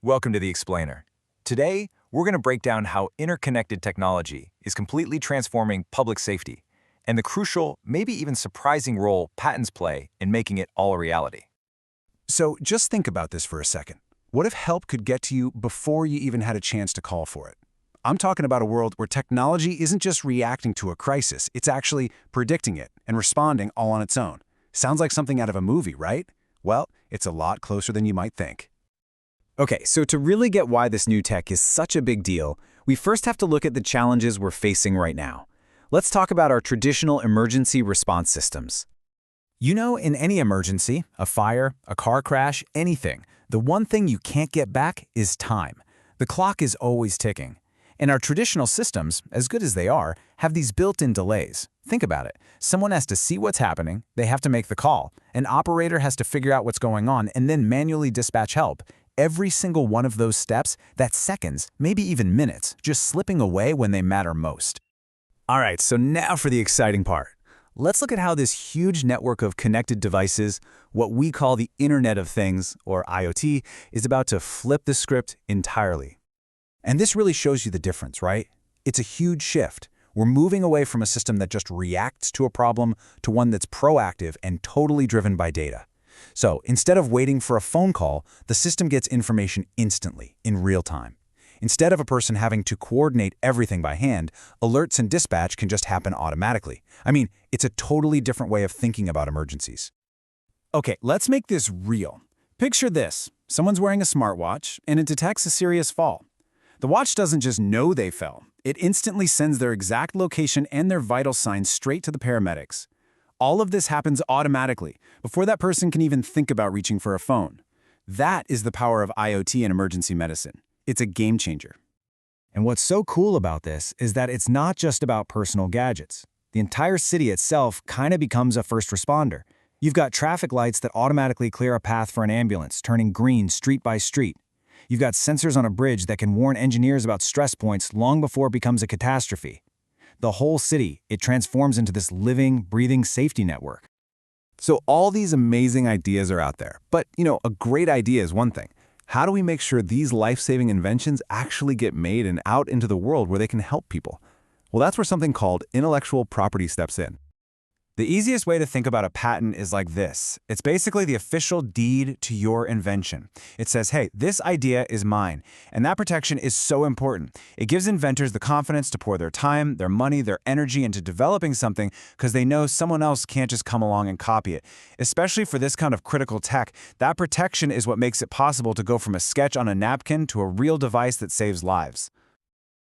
Welcome to The Explainer. Today, we're going to break down how interconnected technology is completely transforming public safety and the crucial, maybe even surprising role patents play in making it all a reality. So just think about this for a second. What if help could get to you before you even had a chance to call for it? I'm talking about a world where technology isn't just reacting to a crisis, it's actually predicting it and responding all on its own. Sounds like something out of a movie, right? Well, it's a lot closer than you might think. Okay, so to really get why this new tech is such a big deal, we first have to look at the challenges we're facing right now. Let's talk about our traditional emergency response systems. You know, in any emergency, a fire, a car crash, anything, the one thing you can't get back is time. The clock is always ticking. And our traditional systems, as good as they are, have these built-in delays. Think about it. Someone has to see what's happening, they have to make the call, an operator has to figure out what's going on and then manually dispatch help. Every single one of those steps, that's seconds, maybe even minutes, just slipping away when they matter most. All right, so now for the exciting part. Let's look at how this huge network of connected devices, what we call the Internet of Things, or IoT, is about to flip the script entirely. And this really shows you the difference, right? It's a huge shift. We're moving away from a system that just reacts to a problem to one that's proactive and totally driven by data. So instead of waiting for a phone call, the system gets information instantly, in real time. Instead of a person having to coordinate everything by hand, alerts and dispatch can just happen automatically. I mean, it's a totally different way of thinking about emergencies. Okay, let's make this real. Picture this. Someone's wearing a smartwatch, and it detects a serious fall. The watch doesn't just know they fell. It instantly sends their exact location and their vital signs straight to the paramedics. All of this happens automatically, before that person can even think about reaching for a phone. That is the power of IoT in emergency medicine. It's a game changer. And what's so cool about this is that it's not just about personal gadgets. The entire city itself kind of becomes a first responder. You've got traffic lights that automatically clear a path for an ambulance, turning green street by street. You've got sensors on a bridge that can warn engineers about stress points long before it becomes a catastrophe. The whole city, it transforms into this living, breathing safety network. So all these amazing ideas are out there. But, a great idea is one thing. How do we make sure these life-saving inventions actually get made and out into the world where they can help people? Well, that's where something called intellectual property steps in. The easiest way to think about a patent is like this. It's basically the official deed to your invention. It says, hey, this idea is mine. And that protection is so important. It gives inventors the confidence to pour their time, their money, their energy into developing something because they know someone else can't just come along and copy it. Especially for this kind of critical tech, that protection is what makes it possible to go from a sketch on a napkin to a real device that saves lives.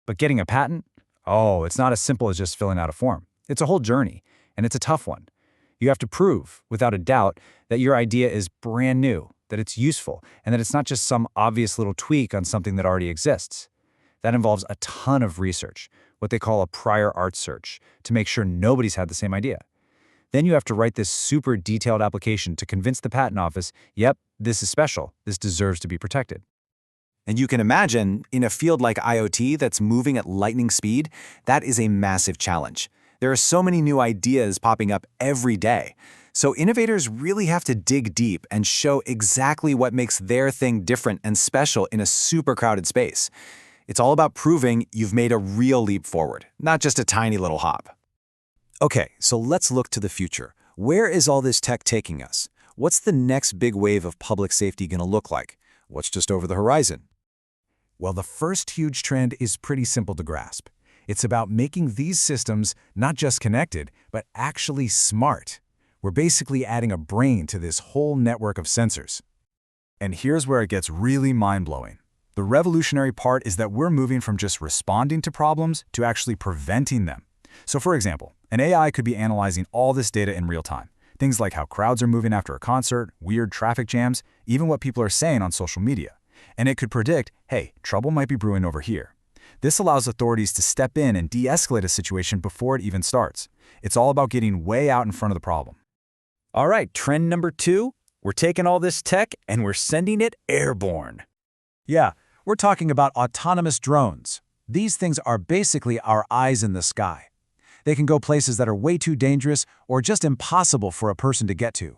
But getting a patent? Oh, it's not as simple as just filling out a form. It's a whole journey. And it's a tough one. You have to prove, without a doubt, that your idea is brand new, that it's useful, and that it's not just some obvious little tweak on something that already exists. That involves a ton of research, what they call a prior art search, to make sure nobody's had the same idea. Then you have to write this super detailed application to convince the patent office, yep, this is special, this deserves to be protected. And you can imagine, in a field like IoT that's moving at lightning speed, that is a massive challenge. There are so many new ideas popping up every day. So innovators really have to dig deep and show exactly what makes their thing different and special in a super crowded space. It's all about proving you've made a real leap forward, not just a tiny little hop. Okay, so let's look to the future. Where is all this tech taking us? What's the next big wave of public safety going to look like? What's just over the horizon? Well, the first huge trend is pretty simple to grasp. It's about making these systems not just connected, but actually smart. We're basically adding a brain to this whole network of sensors. And here's where it gets really mind-blowing. The revolutionary part is that we're moving from just responding to problems to actually preventing them. So for example, an AI could be analyzing all this data in real time. Things like how crowds are moving after a concert, weird traffic jams, even what people are saying on social media. And it could predict, hey, trouble might be brewing over here. This allows authorities to step in and de-escalate a situation before it even starts. It's all about getting way out in front of the problem. All right, trend number 2, we're taking all this tech and we're sending it airborne. Yeah, we're talking about autonomous drones. These things are basically our eyes in the sky. They can go places that are way too dangerous or just impossible for a person to get to.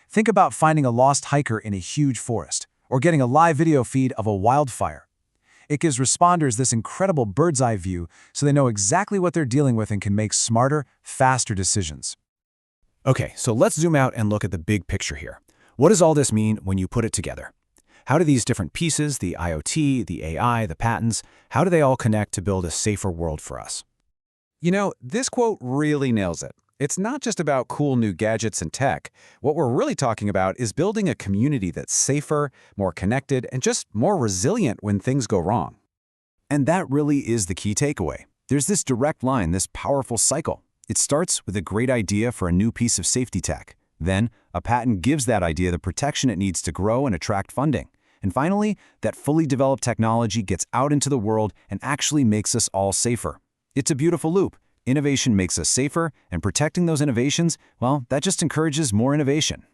Think about finding a lost hiker in a huge forest. or getting a live video feed of a wildfire. It gives responders this incredible bird's-eye view so they know exactly what they're dealing with and can make smarter, faster decisions. Okay, so let's zoom out and look at the big picture here. What does all this mean when you put it together? How do these different pieces, the IoT, the AI, the patents, how do they all connect to build a safer world for us? You know, this quote really nails it. It's not just about cool new gadgets and tech. What we're really talking about is building a community that's safer, more connected, and just more resilient when things go wrong. And that really is the key takeaway. There's this direct line, this powerful cycle. It starts with a great idea for a new piece of safety tech. Then, a patent gives that idea the protection it needs to grow and attract funding. And finally, that fully developed technology gets out into the world and actually makes us all safer. It's a beautiful loop. Innovation makes us safer, and protecting those innovations, well, that just encourages more innovation.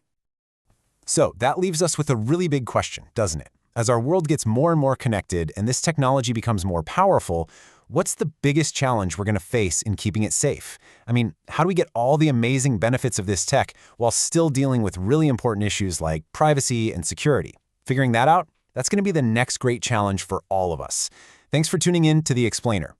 So that leaves us with a really big question, doesn't it? As our world gets more and more connected and this technology becomes more powerful, what's the biggest challenge we're going to face in keeping it safe? I mean, how do we get all the amazing benefits of this tech while still dealing with really important issues like privacy and security? Figuring that out, that's going to be the next great challenge for all of us. Thanks for tuning in to The Explainer.